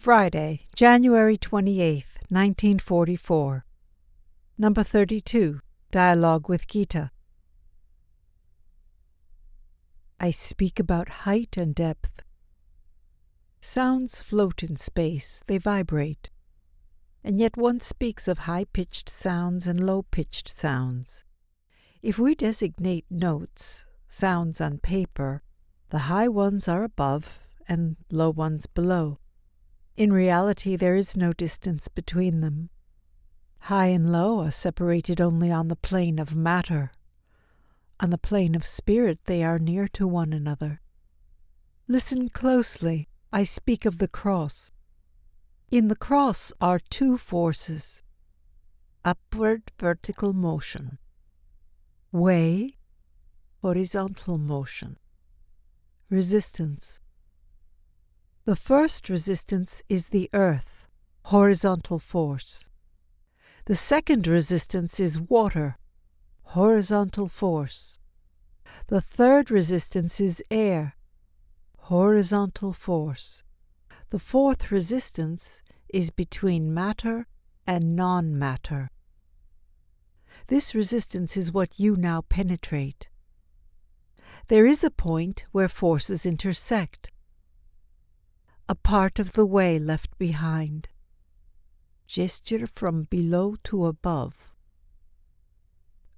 Friday, January 28th, 1944. Number 32, Dialogue with Gitta. I speak about height and depth. Sounds float in space, they vibrate. And yet one speaks of high-pitched sounds and low-pitched sounds. If we designate notes, sounds on paper, the high ones are above and low ones below. In reality, there is no distance between them. High and low are separated only on the plane of matter. On the plane of spirit, they are near to one another. Listen closely. I speak of the cross. In the cross are two forces: upward vertical motion, way, horizontal motion, resistance. The first resistance is the earth, horizontal force. The second resistance is water, horizontal force. The third resistance is air, horizontal force. The fourth resistance is between matter and non-matter. This resistance is what you now penetrate. There is a point where forces intersect. A part of the way left behind. Gesture from below to above.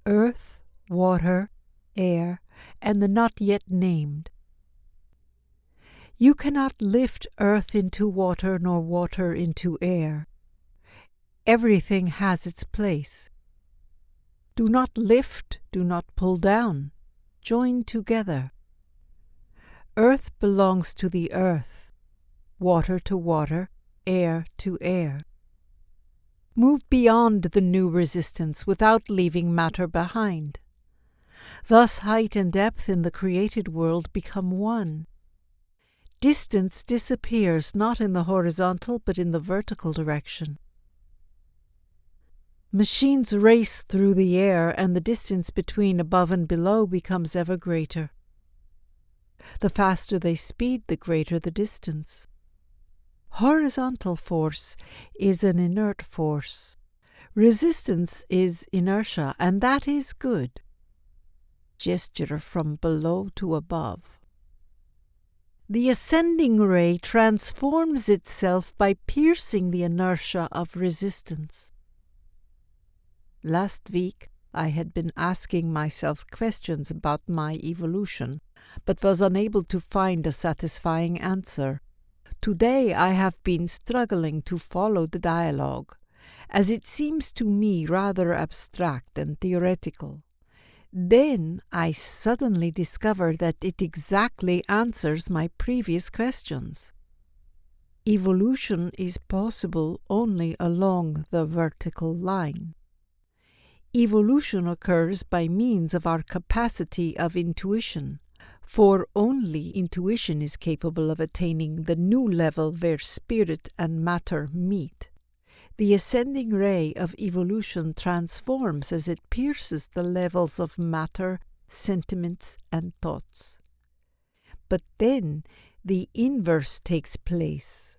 Earth, water, air, and the not yet named. You cannot lift earth into water nor water into air. Everything has its place. Do not lift, do not pull down. Join together. Earth belongs to the earth, water to water, air to air. Move beyond the new resistance without leaving matter behind. Thus height and depth in the created world become one. Distance disappears not in the horizontal but in the vertical direction. Machines race through the air, and the distance between above and below becomes ever greater. The faster they speed, the greater the distance. Horizontal force is an inert force. Resistance is inertia, and that is good. Gesture from below to above. The ascending ray transforms itself by piercing the inertia of resistance. Last week, I had been asking myself questions about my evolution, but was unable to find a satisfying answer. Today I have been struggling to follow the dialogue, as it seems to me rather abstract and theoretical. Then I suddenly discover that it exactly answers my previous questions. Evolution is possible only along the vertical line. Evolution occurs by means of our capacity of intuition, for only intuition is capable of attaining the new level where spirit and matter meet. The ascending ray of evolution transforms as it pierces the levels of matter, sentiments, and thoughts. But then the inverse takes place.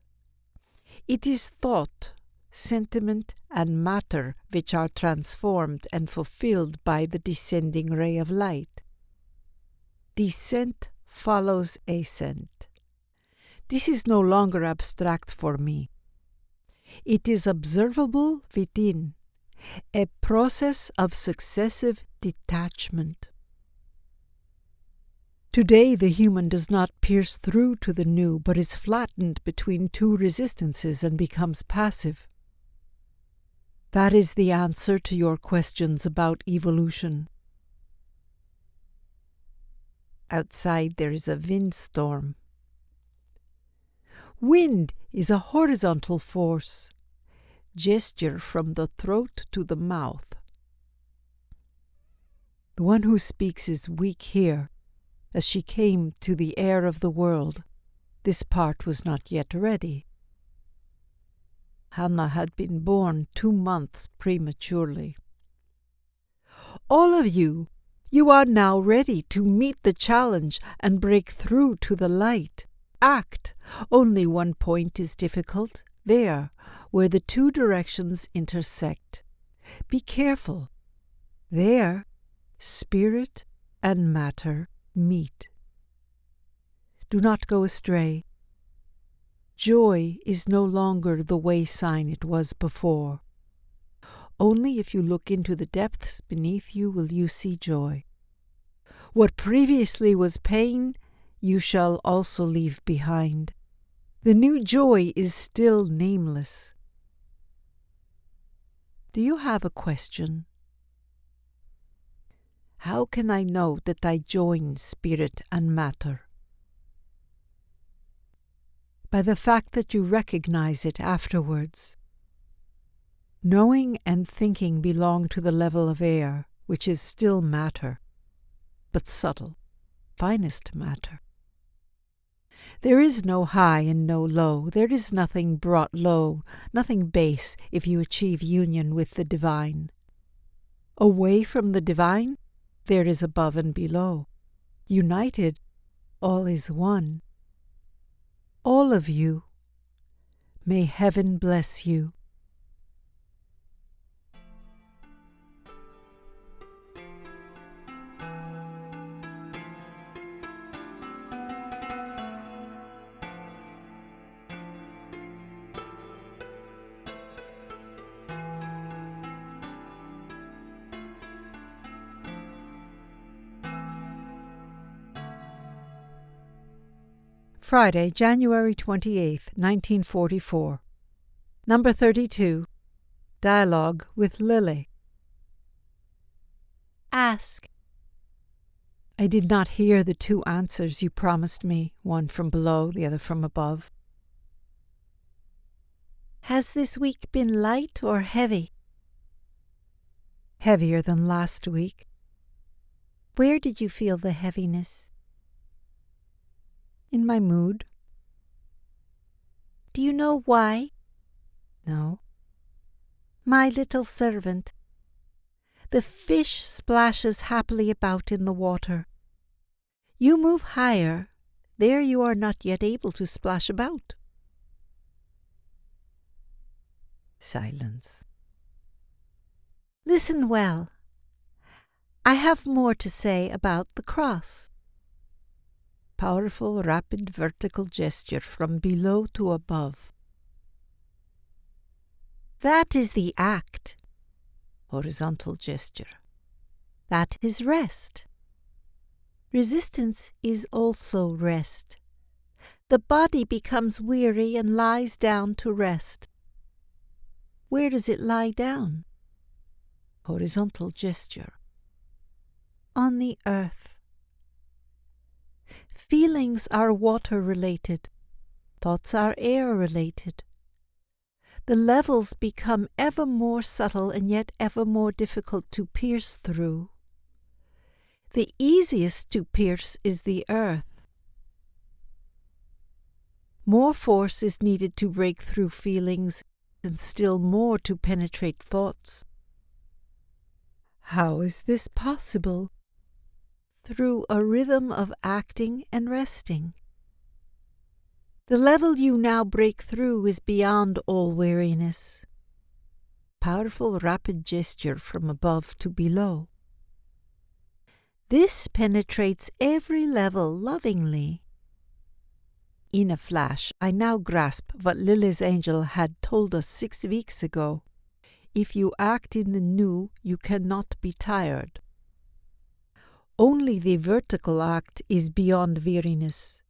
It is thought, sentiment, and matter which are transformed and fulfilled by the descending ray of light. Descent follows ascent. This is no longer abstract for me. It is observable within, a process of successive detachment. Today the human does not pierce through to the new, but is flattened between two resistances and becomes passive. That is the answer to your questions about evolution. Outside there is a windstorm. Wind is a horizontal force. Gesture from the throat to the mouth. The one who speaks is weak here, as she came to the air of the world. This part was not yet ready. Hanna had been born 2 months prematurely. All of you are now ready to meet the challenge and break through to the light. Act. Only one point is difficult, there, where the two directions intersect. Be careful. There, spirit and matter meet. Do not go astray. Joy is no longer the way sign it was before. Only if you look into the depths beneath you will you see joy. What previously was pain, you shall also leave behind. The new joy is still nameless. Do you have a question? How can I know that I join spirit and matter? By the fact that you recognize it afterwards. Knowing and thinking belong to the level of air, which is still matter, but subtle, finest matter. There is no high and no low. There is nothing brought low, nothing base if you achieve union with the divine. Away from the divine, there is above and below. United, all is one. All of you. May heaven bless you. Friday, January 28th, 1944. Number 32. Dialogue with Lili. Ask. I did not hear the two answers you promised me, one from below, the other from above. Has this week been light or heavy? Heavier than last week. Where did you feel the heaviness? In my mood. Do you know why? No. My little servant. The fish splashes happily about in the water. You move higher. There you are not yet able to splash about. Silence. Listen well. I have more to say about the cross. Powerful, rapid vertical gesture from below to above. That is the act. Horizontal gesture. That is rest. Resistance is also rest. The body becomes weary and lies down to rest. Where does it lie down? Horizontal gesture. On the earth. Feelings are water-related. Thoughts are air-related. The levels become ever more subtle and yet ever more difficult to pierce through. The easiest to pierce is the earth. More force is needed to break through feelings and still more to penetrate thoughts. How is this possible? Through a rhythm of acting and resting. The level you now break through is beyond all weariness. Powerful, rapid gesture from above to below. This penetrates every level lovingly. In a flash, I now grasp what Lili's angel had told us 6 weeks ago. If you act in the new, you cannot be tired. Only the vertical act is beyond weariness,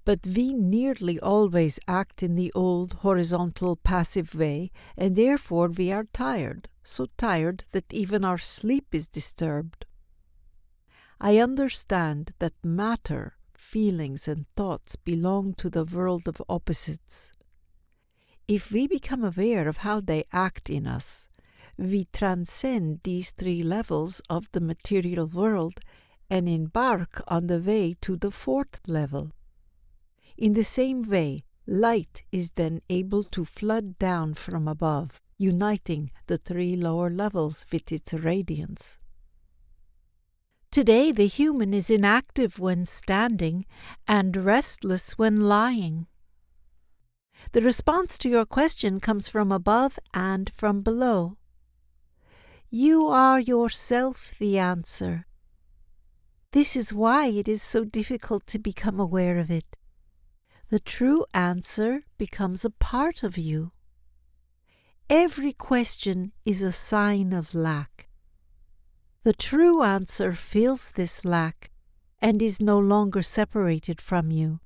but we nearly always act in the old horizontal passive way, and therefore we are tired, so tired that even our sleep is disturbed. I understand that matter, feelings and thoughts belong to the world of opposites. If we become aware of how they act in us, we transcend these 3 levels of the material world and embark on the way to the 4th level. In the same way, light is then able to flood down from above, uniting the 3 lower levels with its radiance. Today the human is inactive when standing and restless when lying. The response to your question comes from above and from below. You are yourself the answer. This is why it is so difficult to become aware of it. The true answer becomes a part of you. Every question is a sign of lack. The true answer fills this lack and is no longer separated from you.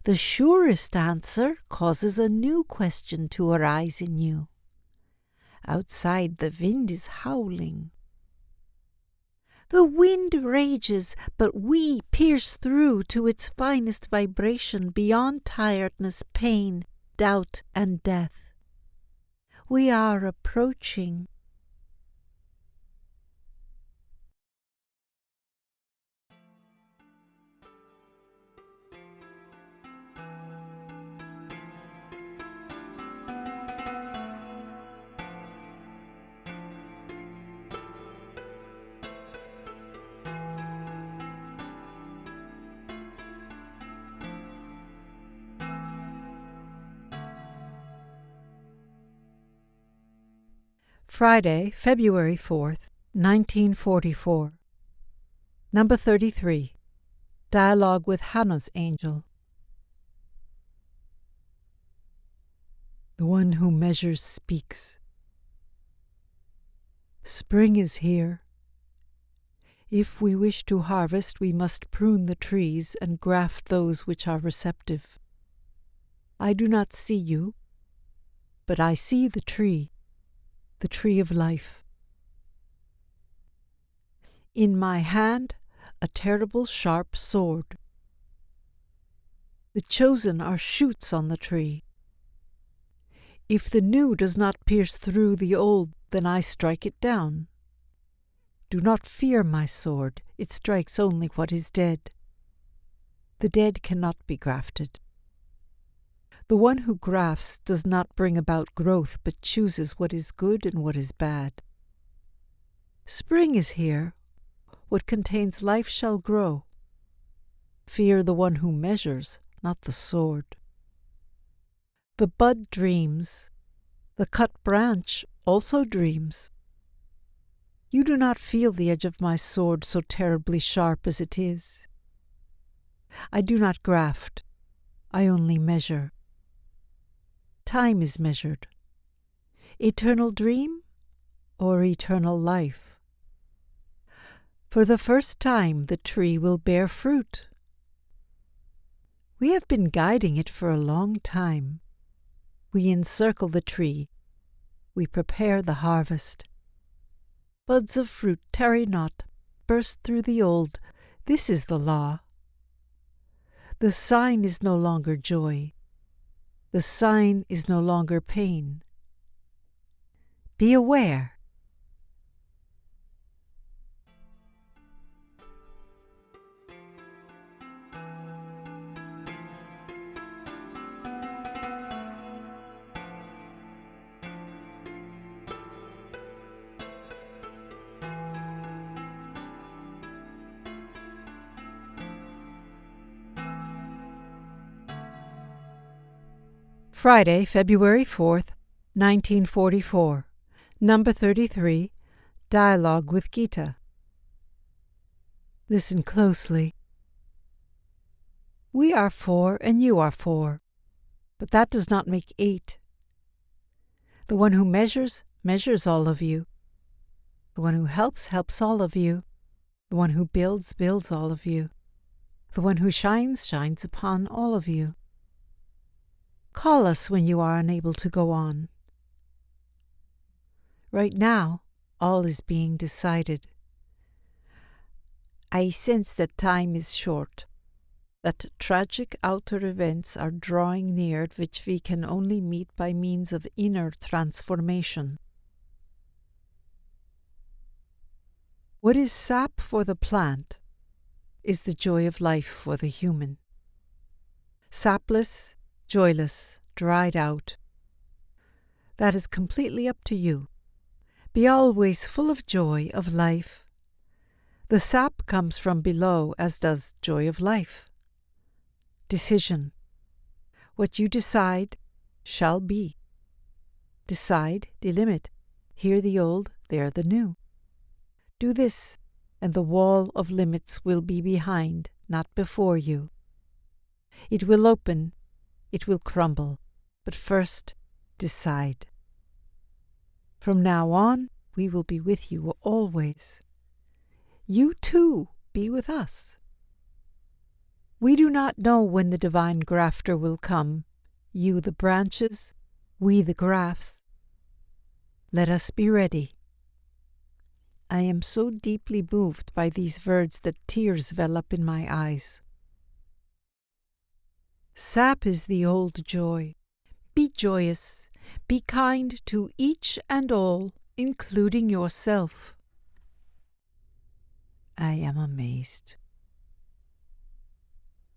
The surest answer causes a new question to arise in you. Outside the wind is howling. The wind rages, but we pierce through to its finest vibration beyond tiredness, pain, doubt, and death. We are approaching. Friday, February 4th, 1944. Number 33. Dialogue with Hanna's Angel. The one who measures speaks. Spring is here. If we wish to harvest, we must prune the trees and graft those which are receptive. I do not see you, but I see the tree of life. In my hand, a terrible sharp sword. The chosen are shoots on the tree. If the new does not pierce through the old, then I strike it down. Do not fear my sword, it strikes only what is dead. The dead cannot be grafted. The one who grafts does not bring about growth, but chooses what is good and what is bad. Spring is here. What contains life shall grow. Fear the one who measures, not the sword. The bud dreams. The cut branch also dreams. You do not feel the edge of my sword so terribly sharp as it is. I do not graft. I only measure. Time is measured. Eternal dream or eternal life? For the first time the tree will bear fruit. We have been guiding it for a long time. We encircle the tree. We prepare the harvest. Buds of fruit tarry not, burst through the old. This is the law. The sign is no longer joy. The sign is no longer pain. Be aware. Friday, February 4th, 1944. Number 33. Dialogue with Gitta. Listen closely. We are 4 and you are 4, but that does not make 8. The one who measures, measures all of you. The one who helps, helps all of you. The one who builds, builds all of you. The one who shines, shines upon all of you. Call us when you are unable to go on. Right now, all is being decided. I sense that time is short, that tragic outer events are drawing near which we can only meet by means of inner transformation. What is sap for the plant is the joy of life for the human. Sapless, joyless, dried out. That is completely up to you. Be always full of joy, of life. The sap comes from below, as does joy of life. Decision. What you decide shall be. Decide, delimit. Here the old, there the new. Do this, and the wall of limits will be behind, not before you. It will open, it will crumble, but first decide. From now on, we will be with you always. You too be with us. We do not know when the divine grafter will come, you the branches, we the grafts. Let us be ready. I am so deeply moved by these words that tears well up in my eyes. Sap is the old joy. Be joyous, be kind to each and all, including yourself. I am amazed.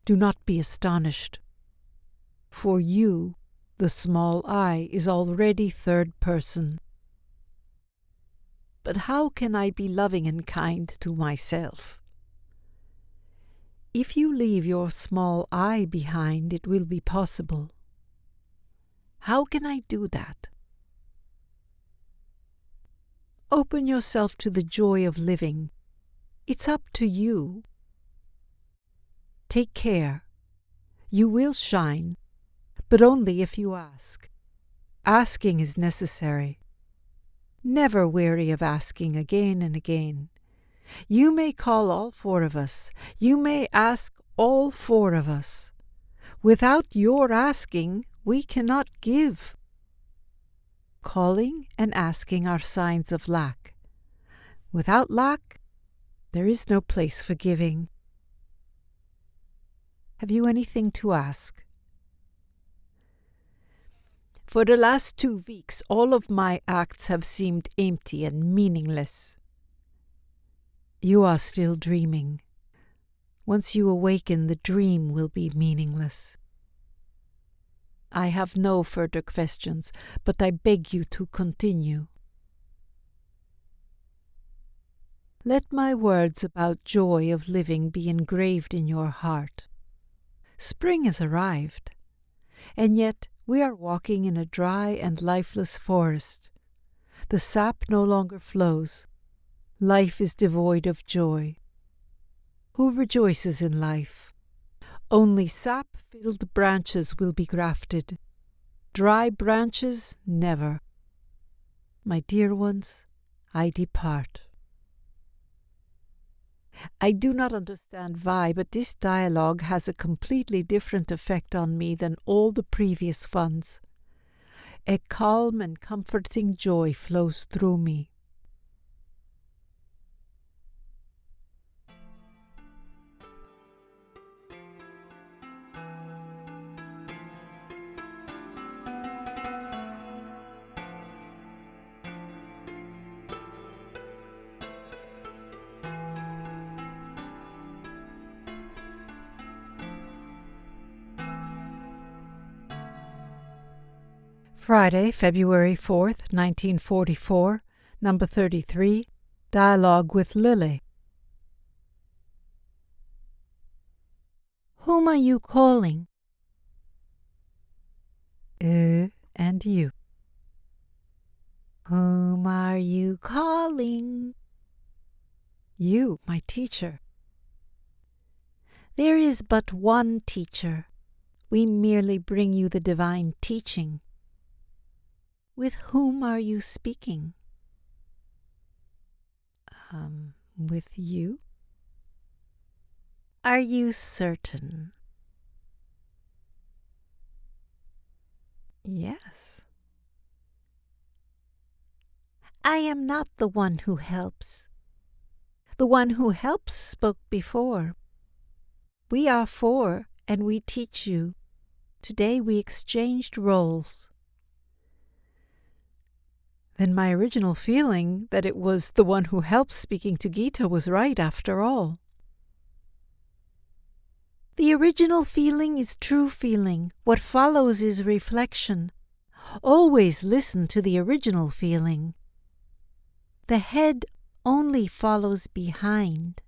Do not be astonished. For you, the small I is already third person. But how can I be loving and kind to myself? If you leave your small I behind, it will be possible. How can I do that? Open yourself to the joy of living. It's up to you. Take care. You will shine, but only if you ask. Asking is necessary. Never weary of asking again and again. You may call all four of us. You may ask all four of us. Without your asking, we cannot give. Calling and asking are signs of lack. Without lack, there is no place for giving. Have you anything to ask? For the last 2 weeks, all of my acts have seemed empty and meaningless. You are still dreaming. Once you awaken, the dream will be meaningless. I have no further questions, but I beg you to continue. Let my words about joy of living be engraved in your heart. Spring has arrived, and yet we are walking in a dry and lifeless forest. The sap no longer flows. Life is devoid of joy. Who rejoices in life? Only sap-filled branches will be grafted. Dry branches, never. My dear ones, I depart. I do not understand why, but this dialogue has a completely different effect on me than all the previous ones. A calm and comforting joy flows through me. Friday, February 4th, 1944, number 33, Dialogue with Lili. Whom are you calling? And you. Whom are you calling? You, my teacher. There is but one teacher. We merely bring you the divine teaching. With whom are you speaking? With you? Are you certain? Yes. I am not the one who helps. The one who helps spoke before. We are four, and we teach you. Today we exchanged roles. Then my original feeling that it was the one who helps speaking to Gitta was right after all. The original feeling is true feeling. What follows is reflection. Always listen to the original feeling. The head only follows behind.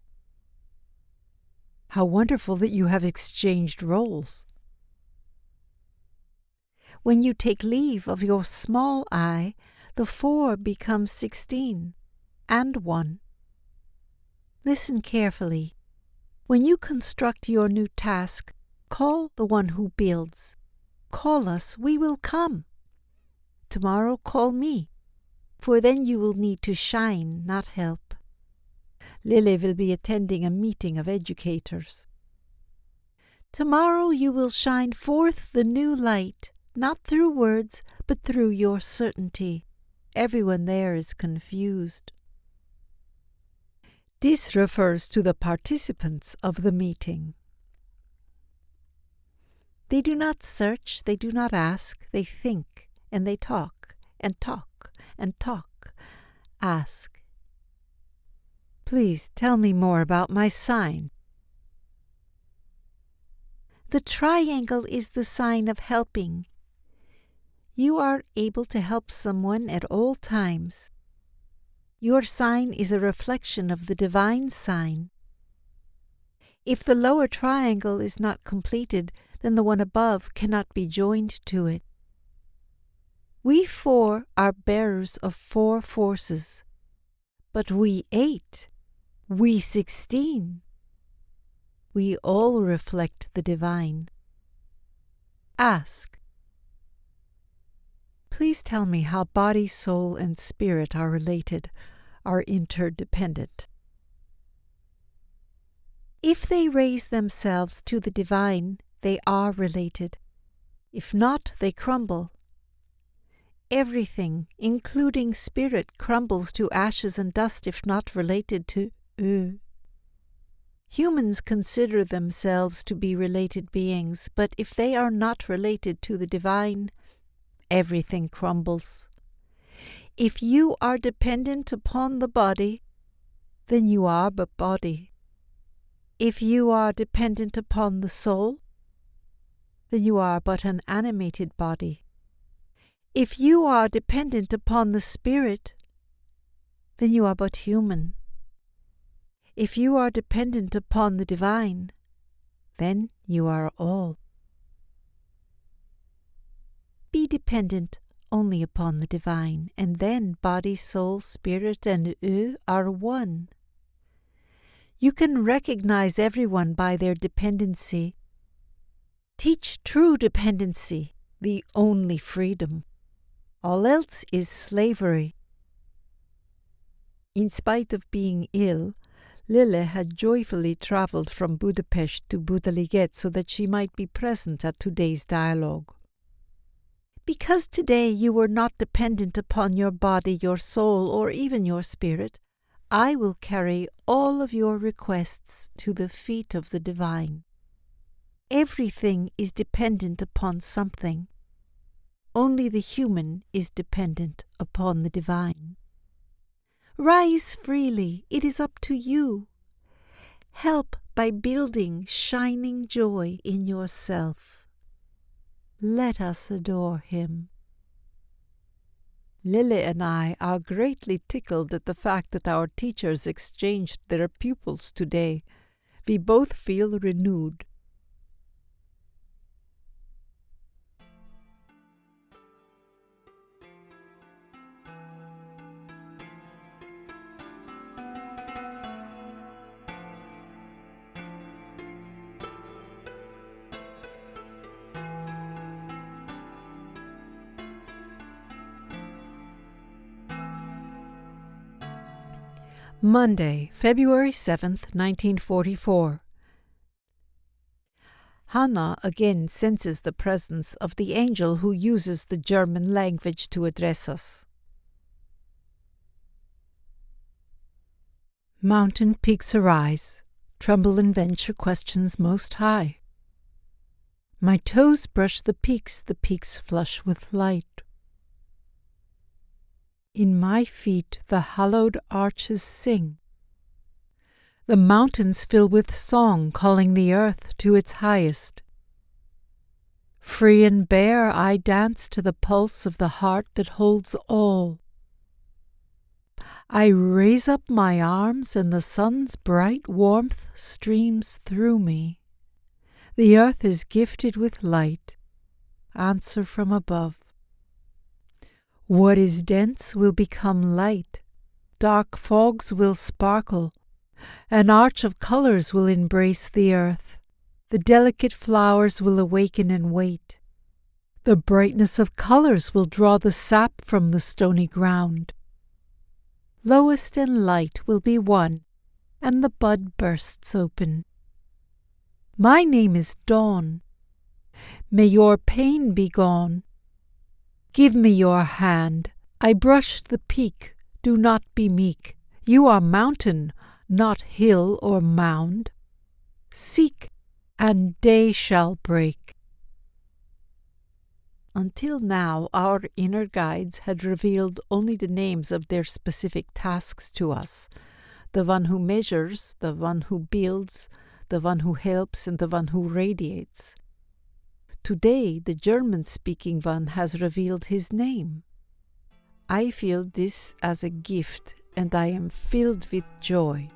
How wonderful that you have exchanged roles. When you take leave of your small I, the 4 becomes 16 and 1. Listen carefully. When you construct your new task, call the one who builds. Call us, we will come. Tomorrow call me, for then you will need to shine, not help. Lili will be attending a meeting of educators. Tomorrow you will shine forth the new light, not through words, but through your certainty. Everyone there is confused. This refers to the participants of the meeting. They do not search, they do not ask, they think, and they talk, and talk, and talk. Ask. Please tell me more about my sign. The triangle is the sign of helping. You are able to help someone at all times. Your sign is a reflection of the divine sign. If the lower triangle is not completed, then the one above cannot be joined to it. We 4 are bearers of 4 forces, but we 8, we 16. We all reflect the divine. Ask. Please tell me how body, soul, and spirit are related, are interdependent. If they raise themselves to the divine, they are related. If not, they crumble. Everything, including spirit, crumbles to ashes and dust if not related to Humans consider themselves to be related beings, but if they are not related to the divine, everything crumbles. If you are dependent upon the body, then you are but body. If you are dependent upon the soul, then you are but an animated body. If you are dependent upon the spirit, then you are but human. If you are dependent upon the divine, then you are all. Be dependent only upon the divine, and then body, soul, spirit, and are one. You can recognize everyone by their dependency. Teach true dependency, the only freedom. All else is slavery. In spite of being ill, Lili had joyfully traveled from Budapest to Budapest so that she might be present at today's dialogue. Because today you were not dependent upon your body, your soul, or even your spirit, I will carry all of your requests to the feet of the divine. Everything is dependent upon something. Only the human is dependent upon the divine. Rise freely, it is up to you. Help by building shining joy in yourself. Let us adore him. Lili and I are greatly tickled at the fact that our teachers exchanged their pupils today. We both feel renewed. Monday, February 7th, 1944. Hanna again senses the presence of the angel who uses the German language to address us. Mountain peaks arise, tremble and venture questions most high. My toes brush the peaks flush with light. In my feet the hallowed arches sing. The mountains fill with song, calling the earth to its highest. Free and bare I dance to the pulse of the heart that holds all. I raise up my arms and the sun's bright warmth streams through me. The earth is gifted with light. Answer from above. What is dense will become light. Dark fogs will sparkle. An arch of colors will embrace the earth. The delicate flowers will awaken and wait. The brightness of colors will draw the sap from the stony ground. Lowest and light will be one, and the bud bursts open. My name is Dawn. May your pain be gone. Give me your hand. I brush the peak. Do not be meek. You are mountain, not hill or mound. Seek, and day shall break. Until now, our inner guides had revealed only the names of their specific tasks to us. The one who measures, the one who builds, the one who helps, and the one who radiates. Today, the German-speaking one has revealed his name. I feel this as a gift, and I am filled with joy.